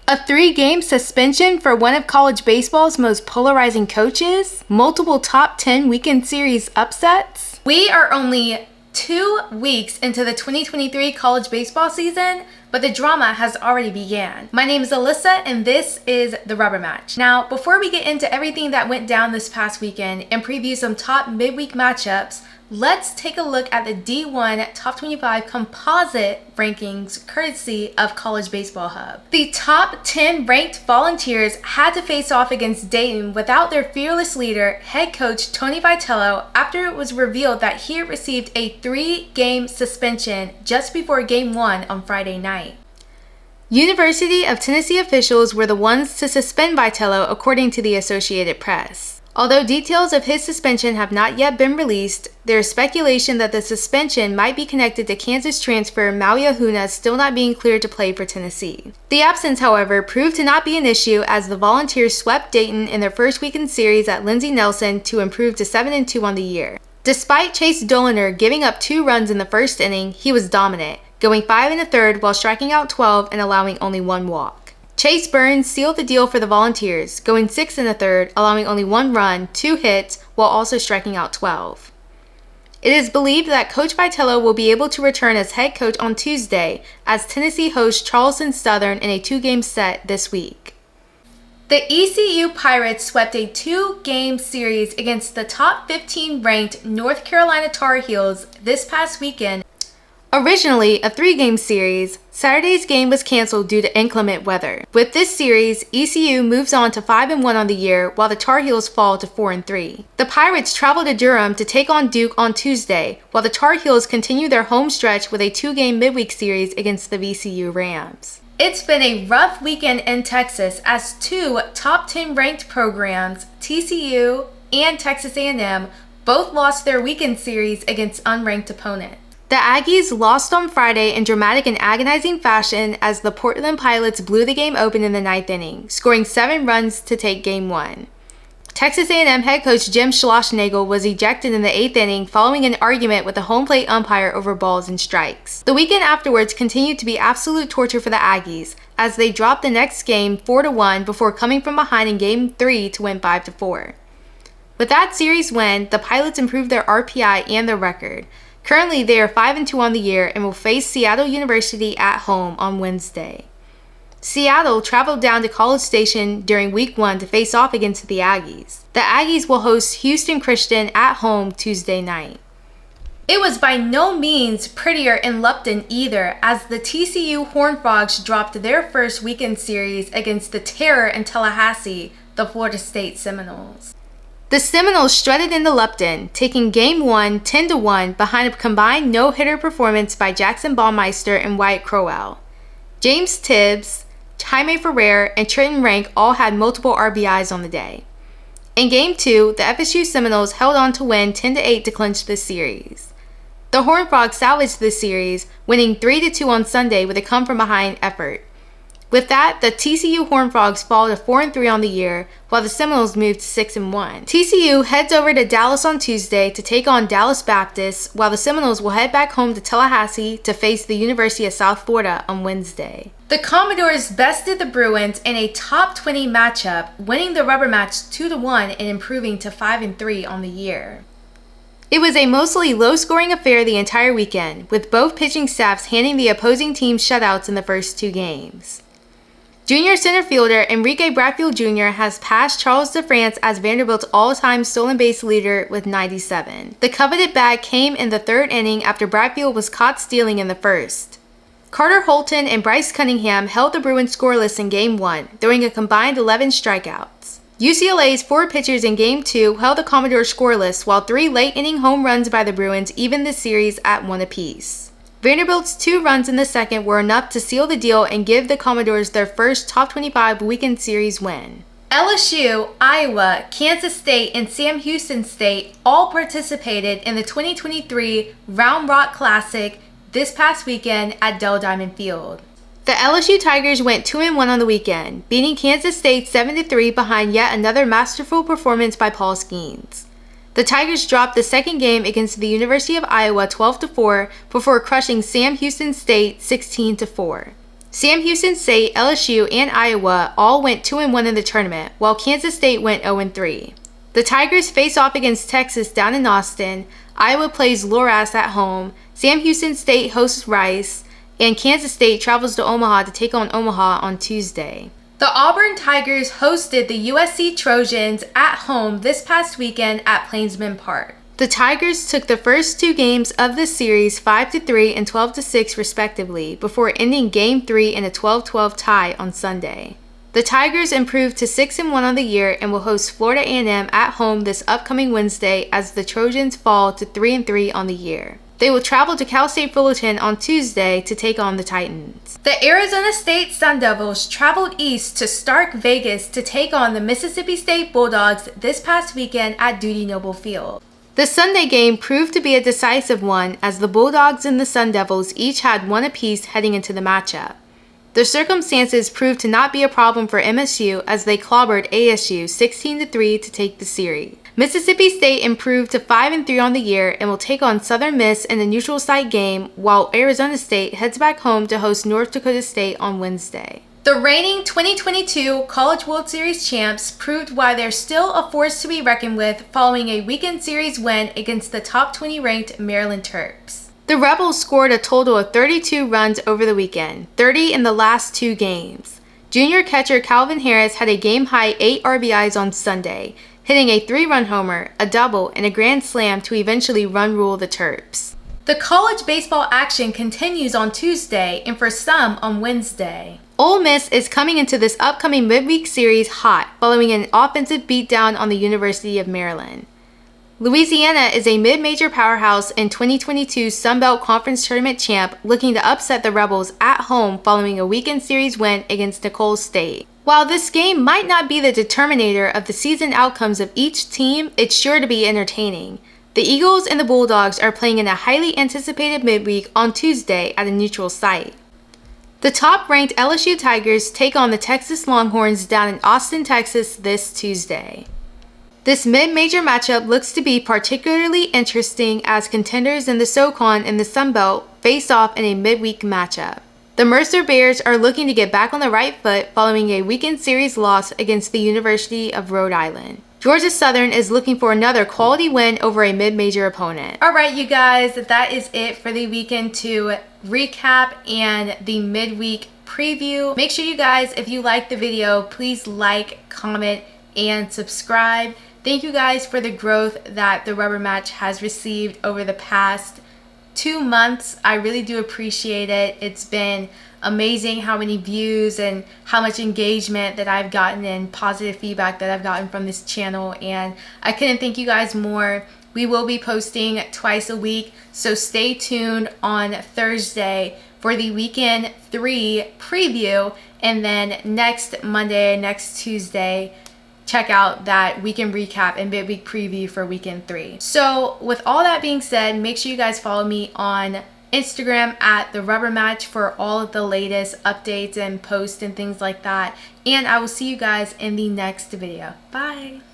A 3-game suspension for one of college baseball's most polarizing coaches? Multiple top 10 weekend series upsets? We are only 2 weeks into the 2023 college baseball season, but the drama has already began. My name is Alyssa, and this is The Rubber Match. Now, before we get into everything that went down this past weekend and preview some top midweek matchups, let's take a look at the D1 Top 25 Composite rankings courtesy of College Baseball Hub. The top 10 ranked Volunteers had to face off against Dayton without their fearless leader, head coach Tony Vitello, after it was revealed that he had received a 3-game suspension just before Game 1 on Friday night. University of Tennessee officials were the ones to suspend Vitello, according to the Associated Press. Although details of his suspension have not yet been released, there is speculation that the suspension might be connected to Kansas transfer Maui Ahuna still not being cleared to play for Tennessee. The absence, however, proved to not be an issue as the Volunteers swept Dayton in their first weekend series at Lindsey Nelson to improve to 7-2 on the year. Despite Chase Doliner giving up 2 runs in the first inning, he was dominant, going 5 1/3 while striking out 12 and allowing only 1 walk. Chase Burns sealed the deal for the Volunteers, going 6 1/3, allowing only 1 run, 2 hits, while also striking out 12. It is believed that Coach Vitello will be able to return as head coach on Tuesday as Tennessee hosts Charleston Southern in a 2-game set this week. The ECU Pirates swept a 2-game series against the top 15 ranked North Carolina Tar Heels this past weekend. Originally a 3-game series, Saturday's game was canceled due to inclement weather. With this series, ECU moves on to 5-1 on the year, while the Tar Heels fall to 4-3. The Pirates travel to Durham to take on Duke on Tuesday, while the Tar Heels continue their home stretch with a 2-game midweek series against the VCU Rams. It's been a rough weekend in Texas as 2 top 10 ranked programs, TCU and Texas A&M, both lost their weekend series against unranked opponents. The Aggies lost on Friday in dramatic and agonizing fashion as the Portland Pilots blew the game open in the 9th inning, scoring 7 runs to take Game 1. Texas A&M head coach Jim Schlossnagle was ejected in the 8th inning following an argument with the home plate umpire over balls and strikes. The weekend afterwards continued to be absolute torture for the Aggies as they dropped the next game 4-1 before coming from behind in Game 3 to win 5-4. With that series win, the Pilots improved their RPI and their record. Currently, they are 5-2 on the year and will face Seattle University at home on Wednesday. Seattle traveled down to College Station during Week 1 to face off against the Aggies. The Aggies will host Houston Christian at home Tuesday night. It was by no means prettier in Lupton either, as the TCU Horned Frogs dropped their first weekend series against the terror in Tallahassee, the Florida State Seminoles. The Seminoles strutted into Lupton, taking Game 1 10-1 behind a combined no-hitter performance by Jackson Baumeister and Wyatt Crowell. James Tibbs, Jaime Ferrer, and Trenton Rank all had multiple RBIs on the day. In Game 2, the FSU Seminoles held on to win 10-8 to clinch the series. The Horned Frogs salvaged the series, winning 3-2 on Sunday with a come-from-behind effort. With that, the TCU Horned Frogs fall to 4-3 on the year, while the Seminoles move to 6-1. TCU heads over to Dallas on Tuesday to take on Dallas Baptist, while the Seminoles will head back home to Tallahassee to face the University of South Florida on Wednesday. The Commodores bested the Bruins in a top 20 matchup, winning the rubber match 2-1 and improving to 5-3 on the year. It was a mostly low-scoring affair the entire weekend, with both pitching staffs handing the opposing team shutouts in the first 2 games. Junior center fielder Enrique Bradfield Jr. has passed Charles DeFrance as Vanderbilt's all-time stolen base leader with 97. The coveted bag came in the 3rd inning after Bradfield was caught stealing in the first. Carter Holton and Bryce Cunningham held the Bruins scoreless in Game 1, throwing a combined 11 strikeouts. UCLA's 4 pitchers in Game 2 held the Commodores scoreless, while 3 late-inning home runs by the Bruins evened the series at 1 apiece. Vanderbilt's 2 runs in the second were enough to seal the deal and give the Commodores their first top 25 weekend series win. LSU, Iowa, Kansas State, and Sam Houston State all participated in the 2023 Round Rock Classic this past weekend at Dell Diamond Field. The LSU Tigers went 2-1 on the weekend, beating Kansas State 7-3 behind yet another masterful performance by Paul Skeens. The Tigers dropped the second game against the University of Iowa 12-4 before crushing Sam Houston State 16-4. Sam Houston State, LSU, and Iowa all went 2-1 in the tournament, while Kansas State went 0-3. The Tigers face off against Texas down in Austin, Iowa plays Loras at home, Sam Houston State hosts Rice, and Kansas State travels to Omaha to take on Omaha on Tuesday. The Auburn Tigers hosted the USC Trojans at home this past weekend at Plainsman Park. The Tigers took the first 2 games of the series 5-3 and 12-6 respectively before ending Game 3 in a 12-12 tie on Sunday. The Tigers improved to 6-1 on the year and will host Florida A&M at home this upcoming Wednesday as the Trojans fall to 3-3 on the year. They will travel to Cal State Fullerton on Tuesday to take on the Titans. The Arizona State Sun Devils traveled east to Stark Vegas to take on the Mississippi State Bulldogs this past weekend at Dudy Noble Field. The Sunday game proved to be a decisive one as the Bulldogs and the Sun Devils each had 1 apiece heading into the matchup. The circumstances proved to not be a problem for MSU as they clobbered ASU 16-3 to take the series. Mississippi State improved to 5-3 on the year and will take on Southern Miss in a neutral site game, while Arizona State heads back home to host North Dakota State on Wednesday. The reigning 2022 College World Series champs proved why they're still a force to be reckoned with following a weekend series win against the top 20 ranked Maryland Terps. The Rebels scored a total of 32 runs over the weekend, 30 in the last 2 games. Junior catcher Calvin Harris had a game-high 8 RBIs on Sunday, hitting a 3-run homer, a double, and a grand slam to eventually run-rule the Terps. The college baseball action continues on Tuesday and for some on Wednesday. Ole Miss is coming into this upcoming midweek series hot following an offensive beatdown on the University of Maryland. Louisiana is a mid-major powerhouse and 2022 Sun Belt Conference Tournament champ looking to upset the Rebels at home following a weekend series win against Nicole State. While this game might not be the determinator of the season outcomes of each team, it's sure to be entertaining. The Eagles and the Bulldogs are playing in a highly anticipated midweek on Tuesday at a neutral site. The top-ranked LSU Tigers take on the Texas Longhorns down in Austin, Texas this Tuesday. This mid-major matchup looks to be particularly interesting as contenders in the SoCon and the Sun Belt face off in a midweek matchup. The Mercer Bears are looking to get back on the right foot following a weekend series loss against the University of Rhode Island. Georgia Southern is looking for another quality win over a mid-major opponent. Alright you guys, that is it for the Weekend 2 recap and the midweek preview. Make sure you guys, if you liked the video, please like, comment, and subscribe. Thank you guys for the growth that the rubber match has received over the past 2 months. I really do appreciate it. It's been amazing how many views and how much engagement that I've gotten and positive feedback that I've gotten from this channel, and I couldn't thank you guys more. We will be posting twice a week, so stay tuned on Thursday for the Weekend 3 preview, and then next Monday, next Tuesday, check out that weekend recap and midweek preview for Weekend 3. So with all that being said, make sure you guys follow me on Instagram at The Rubber Match for all of the latest updates and posts and things like that. And I will see you guys in the next video. Bye!